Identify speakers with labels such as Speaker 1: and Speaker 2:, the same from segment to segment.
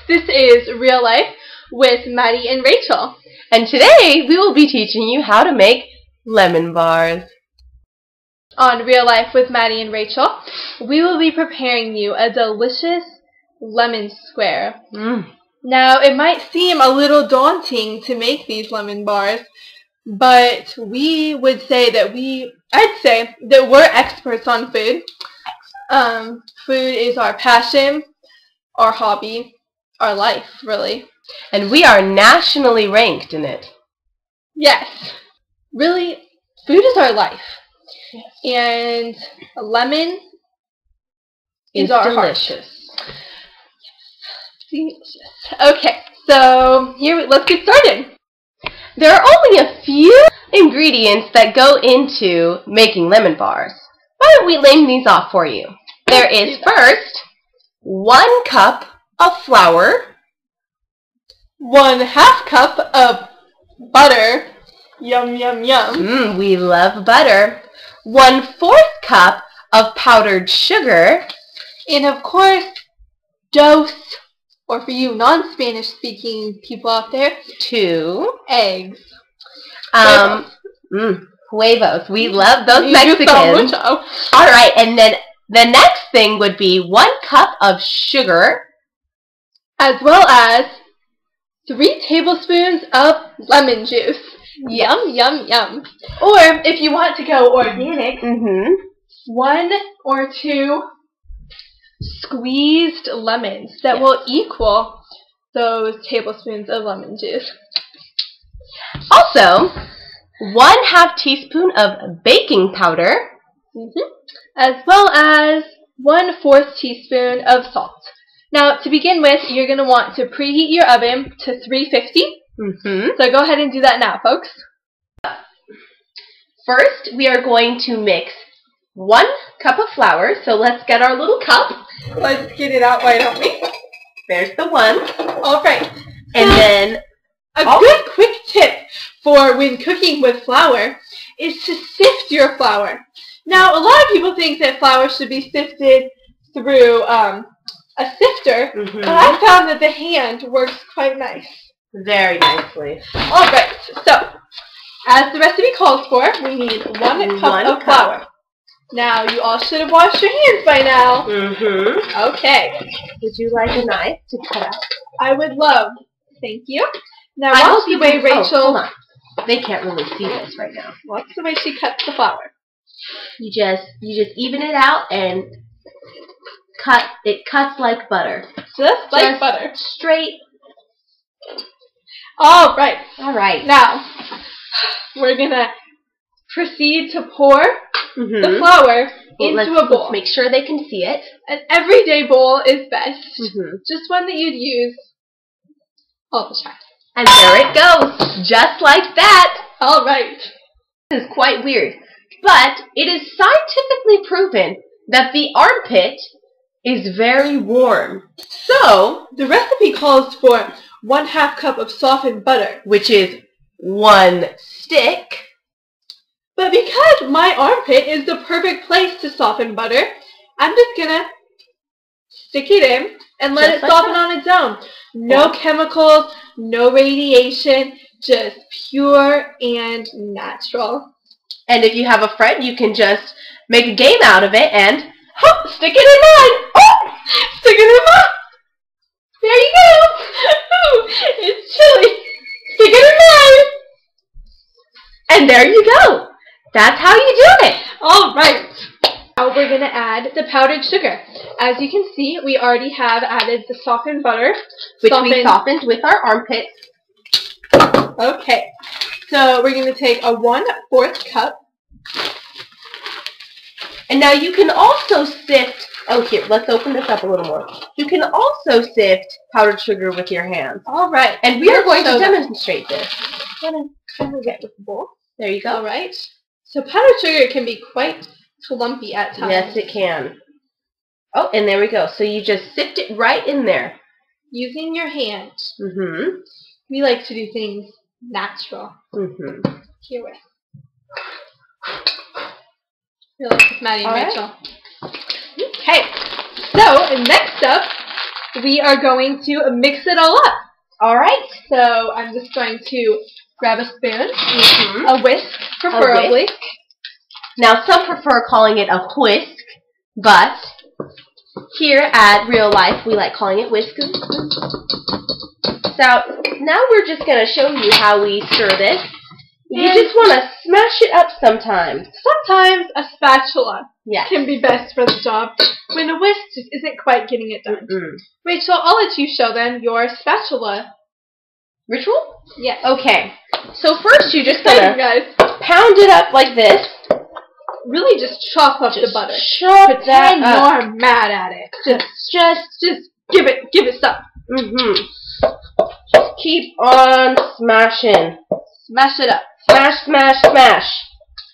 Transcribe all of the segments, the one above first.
Speaker 1: This is Real Life with Maddi and Rachel.
Speaker 2: And today we will be teaching you how to make lemon bars.
Speaker 1: On Real Life with Maddi and Rachel, we will be preparing you a delicious lemon square. Now, it might seem a little daunting to make these lemon bars, but I'd say that we're experts on food. Food is our passion, our hobby, our life, really.
Speaker 2: And we are nationally ranked in it.
Speaker 1: Yes. Really, food is our life. Yes. And a lemon is our
Speaker 2: delicious.
Speaker 1: Heart. Yes. Delicious. Okay, so let's get started.
Speaker 2: There are only a few ingredients that go into making lemon bars. Why don't we name these off for you? There is first 1 cup of flour,
Speaker 1: 1/2 cup of butter. Yum, yum, yum.
Speaker 2: We love butter. 1/4 cup of powdered sugar.
Speaker 1: And of course, dose, or for you non-Spanish speaking people out there,
Speaker 2: 2
Speaker 1: eggs.
Speaker 2: Huevos. We love those Mexicans.
Speaker 1: All
Speaker 2: right, and then the next thing would be 1 cup of sugar,
Speaker 1: as well as 3 tablespoons of lemon juice. Yum, yum, yum. Or if you want to go organic, 1 or 2 squeezed lemons that will equal those tablespoons of lemon juice.
Speaker 2: Also, 1/2 teaspoon of baking powder,
Speaker 1: as well as 1/4 teaspoon of salt. Now, to begin with, you're going to want to preheat your oven to 350. So go ahead and do that now, folks.
Speaker 2: First, we are going to mix 1 cup of flour. So let's get our little cup.
Speaker 1: Let's get it out, why don't we?
Speaker 2: There's the 1.
Speaker 1: All right.
Speaker 2: And then
Speaker 1: a good quick tip for when cooking with flour is to sift your flour. Now, a lot of people think that flour should be sifted through a sifter, but I found that the hand works quite nice.
Speaker 2: Very nicely.
Speaker 1: All right, so as the recipe calls for, we need 1 cup of flour. Now, you all should have washed your hands by now. Okay.
Speaker 2: Would you like a knife to cut out?
Speaker 1: I would love. Thank you. Now, watch the way Rachel...
Speaker 2: hold on. They can't really see this right now.
Speaker 1: Watch the way she cuts the flour.
Speaker 2: You just even it out and cut. It cuts like butter.
Speaker 1: Just like butter.
Speaker 2: Straight.
Speaker 1: All right.
Speaker 2: All right.
Speaker 1: Now, we're going to proceed to pour the flour into a bowl.
Speaker 2: Let's make sure they can see it.
Speaker 1: An everyday bowl is best. Just one that you'd use all the time.
Speaker 2: And there it goes. Just like that.
Speaker 1: All right.
Speaker 2: This is quite weird. But it is scientifically proven that the armpit is very warm. So,
Speaker 1: the recipe calls for 1/2 cup of softened butter,
Speaker 2: which is 1 stick.
Speaker 1: But because my armpit is the perfect place to soften butter, I'm just going to stick it in and let it soften on its own. No chemicals, no radiation, just pure and natural.
Speaker 2: And if you have a friend, you can just make a game out of it and stick it in mine. Oh,
Speaker 1: stick it in mine. There you go. Ooh, it's chilly. Stick it in mine.
Speaker 2: And there you go. That's how you do it.
Speaker 1: All right. Now we're going to add the powdered sugar. As you can see, we already have added the softened butter.
Speaker 2: Which we softened with our armpits.
Speaker 1: Okay. So we're going to take a 1/4 cup.
Speaker 2: And now you can also sift, here, let's open this up a little more. You can also sift powdered sugar with your hands.
Speaker 1: All right.
Speaker 2: And we are going to demonstrate this.
Speaker 1: I'm going to get with the bowl.
Speaker 2: There you go.
Speaker 1: All right. So powdered sugar can be quite clumpy at times.
Speaker 2: Yes, it can. Oh, and there we go. So you just sift it right in there.
Speaker 1: Using your hand. We like to do things natural. Here with. Real Life with Maddi and Rachel. Okay. So next up, we are going to mix it all up.
Speaker 2: All right.
Speaker 1: So I'm just going to grab a spoon, a whisk preferably.
Speaker 2: A whisk. Now some prefer calling it a whisk, but here at Real Life we like calling it whisk. So now we're just going to show you how we stir this. You just want to smash it up sometimes.
Speaker 1: Sometimes a spatula
Speaker 2: can
Speaker 1: be best for the job when a whisk just isn't quite getting it done. Rachel, I'll let you show them your spatula
Speaker 2: ritual.
Speaker 1: Yes.
Speaker 2: Okay. So first you just gotta pound it up like this.
Speaker 1: Really just chop up the butter.
Speaker 2: Chop that up.
Speaker 1: You're mad at it. Just give it some.
Speaker 2: Just keep on smashing.
Speaker 1: Smash it up.
Speaker 2: Smash, smash, smash.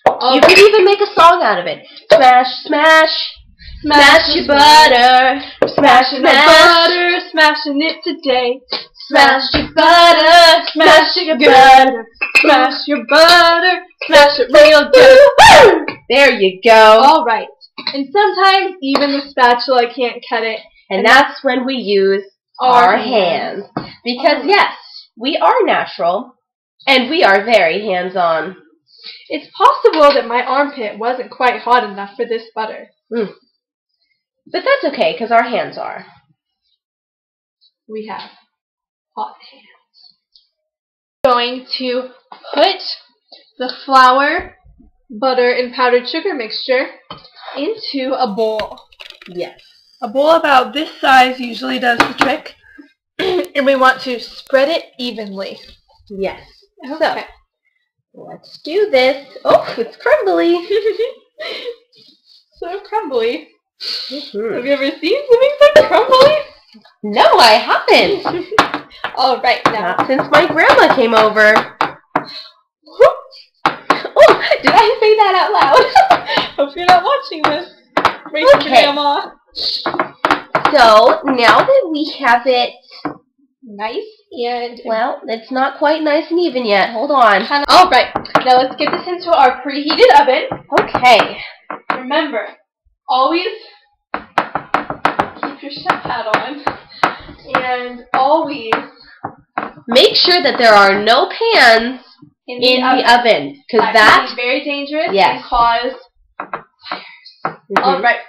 Speaker 2: You could even make a song out of it. Smash, smash. Smash your butter. Smash,
Speaker 1: butter. Smashing it today.
Speaker 2: Smash your butter. Smash your butter.
Speaker 1: Smash your butter. Smash it real good.
Speaker 2: There you go.
Speaker 1: All right. And sometimes even the spatula can't cut it.
Speaker 2: And that's when we use our hands. Because yes, we are natural. And we are very hands-on.
Speaker 1: It's possible that my armpit wasn't quite hot enough for this butter.
Speaker 2: But that's okay, because our hands are.
Speaker 1: We have hot hands. Going to put the flour, butter, and powdered sugar mixture into a bowl.
Speaker 2: Yes.
Speaker 1: A bowl about this size usually does the trick. And we want to spread it evenly.
Speaker 2: Yes.
Speaker 1: Okay.
Speaker 2: So, let's do this. Oh, it's crumbly.
Speaker 1: So crumbly. Have you ever seen something so crumbly?
Speaker 2: No, I haven't.
Speaker 1: All right, now.
Speaker 2: Not since my grandma came over. Oh, did I say that out loud?
Speaker 1: Hope you're not watching this. Rachel, Grandma.
Speaker 2: So, now that we have it
Speaker 1: nice and...
Speaker 2: well, it's not quite nice and even yet. Hold on.
Speaker 1: All right. Now let's get this into our preheated oven.
Speaker 2: Okay.
Speaker 1: Remember, always keep your chef hat on. And always
Speaker 2: make sure that there are no pans in the oven. Because
Speaker 1: that can be very dangerous and cause fires. All right.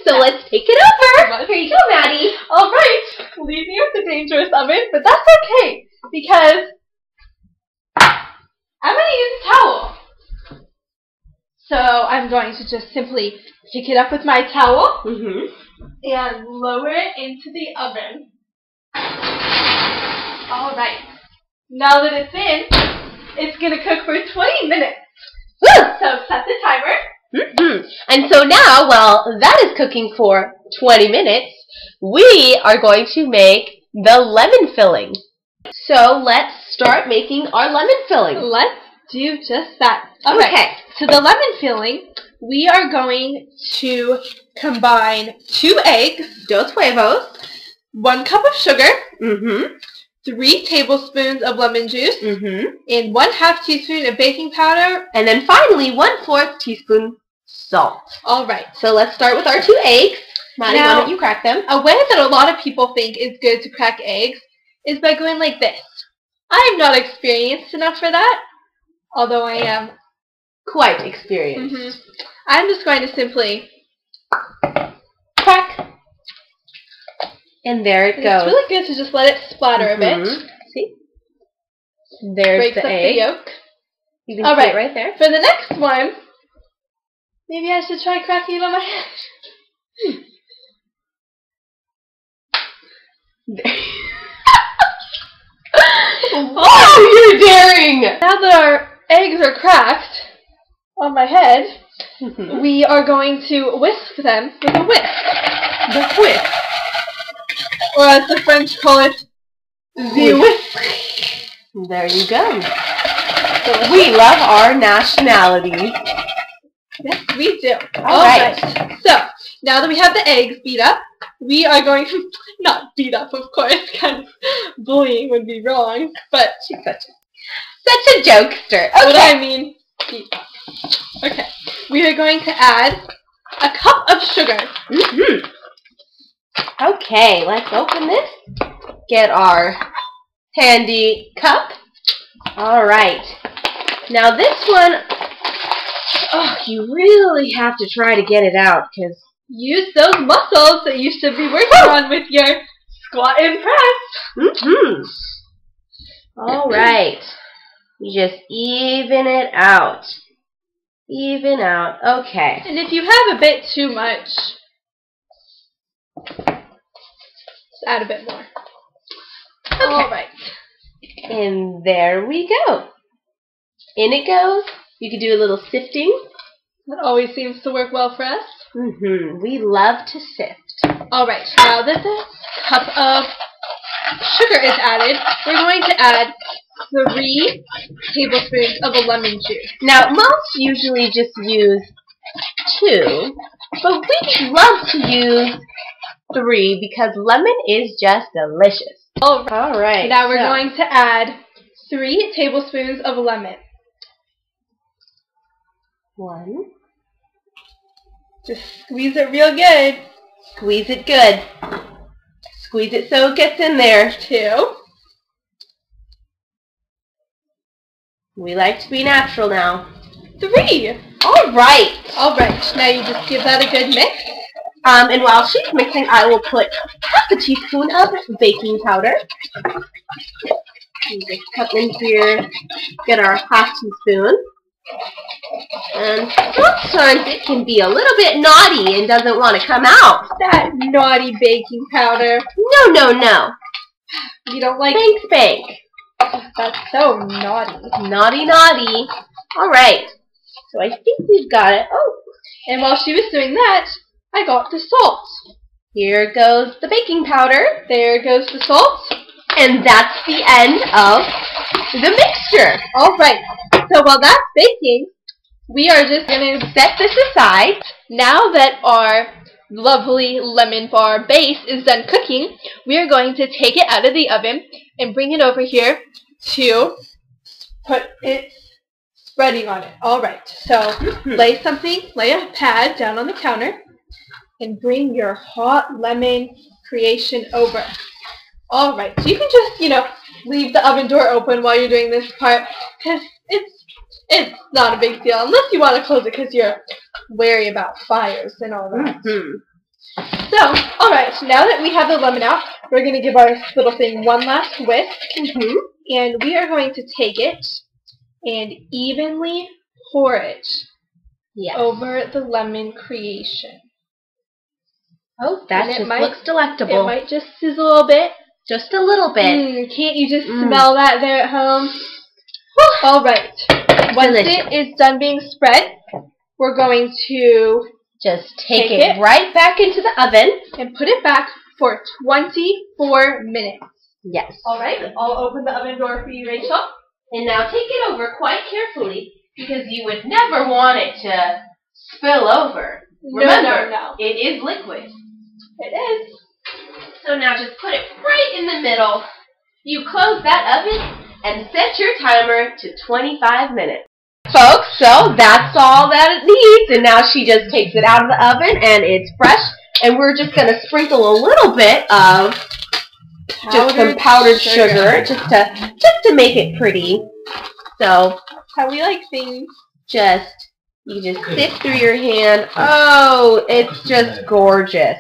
Speaker 2: So let's take it over. Here you go, Maddie.
Speaker 1: All right. Leave me with the dangerous oven, but that's okay because I'm going to use a towel. So I'm going to just simply pick it up with my towel and lower it into the oven. All right. Now that it's in, it's going to cook for 20 minutes.
Speaker 2: Woo!
Speaker 1: So set the timer.
Speaker 2: And so now, while that is cooking for 20 minutes, we are going to make the lemon filling. So let's start making our lemon filling.
Speaker 1: Let's do just that. Okay. So the lemon filling, we are going to combine 2 eggs,
Speaker 2: dos huevos,
Speaker 1: 1 cup of sugar, 3 tablespoons of lemon juice, and 1/2 teaspoon of baking powder,
Speaker 2: and then finally 1/4 teaspoon salt.
Speaker 1: All right.
Speaker 2: So let's start with our 2 eggs. Maddie, why don't you crack them?
Speaker 1: A way that a lot of people think is good to crack eggs is by going like this. I am not experienced enough for that, although I am
Speaker 2: quite experienced.
Speaker 1: I'm just going to simply
Speaker 2: crack. And there it goes.
Speaker 1: It's really good to just let it splatter a bit.
Speaker 2: See? There's the egg.
Speaker 1: The yolk.
Speaker 2: You can see it right there.
Speaker 1: For the next one, maybe I should try cracking it on my head.
Speaker 2: Oh, you're daring!
Speaker 1: Now that our eggs are cracked on my head, we are going to whisk them with a whisk. The whisk. Or as the French call it, the whisk.
Speaker 2: There you go. So we love our nationality.
Speaker 1: Yes, we do.
Speaker 2: All right.
Speaker 1: So, now that we have the eggs beat up, we are going to, not beat up, of course, kind of bullying would be wrong, but
Speaker 2: she's such a jokester. Okay.
Speaker 1: What I mean, beat up. Okay. We are going to add a cup of sugar.
Speaker 2: Okay, let's open this. Get our handy cup. All right. Now this one, oh, you really have to try to get it out because
Speaker 1: use those muscles that you should be working on with your squat and press.
Speaker 2: All right. You just even it out. Even out. Okay.
Speaker 1: And if you have a bit too much, just add a bit more. Okay. All right.
Speaker 2: And there we go. In it goes. You can do a little sifting.
Speaker 1: That always seems to work well for us.
Speaker 2: We love to sift.
Speaker 1: All right. Now that the cup of sugar is added, we're going to add 3 tablespoons of a lemon juice.
Speaker 2: Now, most usually just use 2, but we love to use 3 because lemon is just delicious.
Speaker 1: All
Speaker 2: right.
Speaker 1: Now we're going to add 3 tablespoons of lemon.
Speaker 2: 1.
Speaker 1: Just squeeze it real good.
Speaker 2: Squeeze it good. Squeeze it so it gets in there.
Speaker 1: 2.
Speaker 2: We like to be natural now.
Speaker 1: 3.
Speaker 2: All right.
Speaker 1: All right. Now you just give that a good mix.
Speaker 2: And while she's mixing, I will put half a teaspoon of baking powder. We just come in here, get our half teaspoon. And sometimes it can be a little bit naughty and doesn't want to come out.
Speaker 1: That naughty baking powder.
Speaker 2: No.
Speaker 1: You don't like...
Speaker 2: Spank.
Speaker 1: That's so naughty.
Speaker 2: Naughty. All right. So I think we've got it. Oh.
Speaker 1: And while she was doing that, I got the salt.
Speaker 2: Here goes the baking powder.
Speaker 1: There goes the salt.
Speaker 2: And that's the end of the mixture.
Speaker 1: All right. So while that's baking, we are just going to set this aside. Now that our lovely lemon bar base is done cooking, we are going to take it out of the oven and bring it over here to put it spreading on it. All right. So lay a pad down on the counter and bring your hot lemon creation over. All right. So you can just, leave the oven door open while you're doing this part because it's not a big deal unless you want to close it because you're wary about fires and all that. So, all right. Now that we have the lemon out, we're going to give our little thing one last whisk. And we are going to take it and evenly pour it over the lemon creation.
Speaker 2: Oh, that just looks delectable.
Speaker 1: It might just sizzle a little bit.
Speaker 2: Just a little bit.
Speaker 1: Can't you just smell that there at home? All right. Once it is done being spread, we're going to
Speaker 2: just take it right back into the oven
Speaker 1: and put it back for 24 minutes.
Speaker 2: Yes.
Speaker 1: All right. I'll open the oven door for you, Rachel.
Speaker 2: And now take it over quite carefully because you would never want it to spill over. Remember,
Speaker 1: no.
Speaker 2: It is liquid.
Speaker 1: It is.
Speaker 2: So now just put it right in the middle. You close that oven and set your timer to 25 minutes. Folks, so that's all that it needs. And now she just takes it out of the oven and it's fresh. And we're just going to sprinkle a little bit of just some powdered sugar just to make it pretty. So
Speaker 1: how we like things.
Speaker 2: You just sift through your hand. Oh, it's just gorgeous.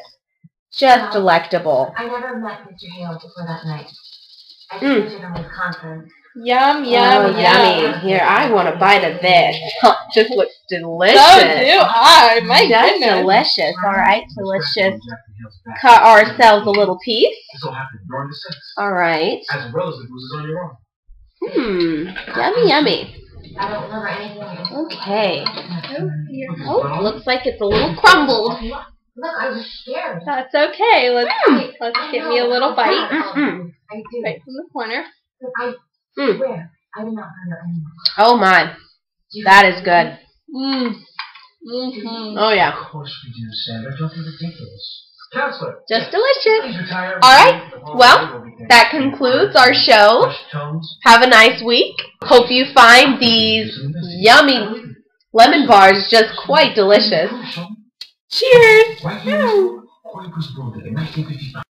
Speaker 2: Just delectable.
Speaker 3: I never met Mr. Hale before that night. I visited in Wisconsin.
Speaker 1: Yum.
Speaker 2: Yummy. Here, I want a bite of this. Just looks delicious.
Speaker 1: So do I. My goodness.
Speaker 2: Just delicious. All right, so let's just cut ourselves a little piece. All right.
Speaker 3: As a relative who's on your own.
Speaker 2: Yummy.
Speaker 3: I don't remember anything.
Speaker 2: Okay. Oh, looks like it's a little crumbled.
Speaker 3: Look, I was scared.
Speaker 1: That's okay. Let's give me a little bite.
Speaker 3: I did.
Speaker 1: Right from the corner.
Speaker 3: But I swear, I did not hurt anyone.
Speaker 2: Oh my, that is good. Oh yeah.
Speaker 3: Of course we do, Sandra. Don't be ridiculous. Counselor.
Speaker 2: Just delicious. Alright, well, that concludes our show. Have a nice week. Hope you find these yummy lemon bars just quite delicious. Cheers!
Speaker 4: Corpus Bote de 1955.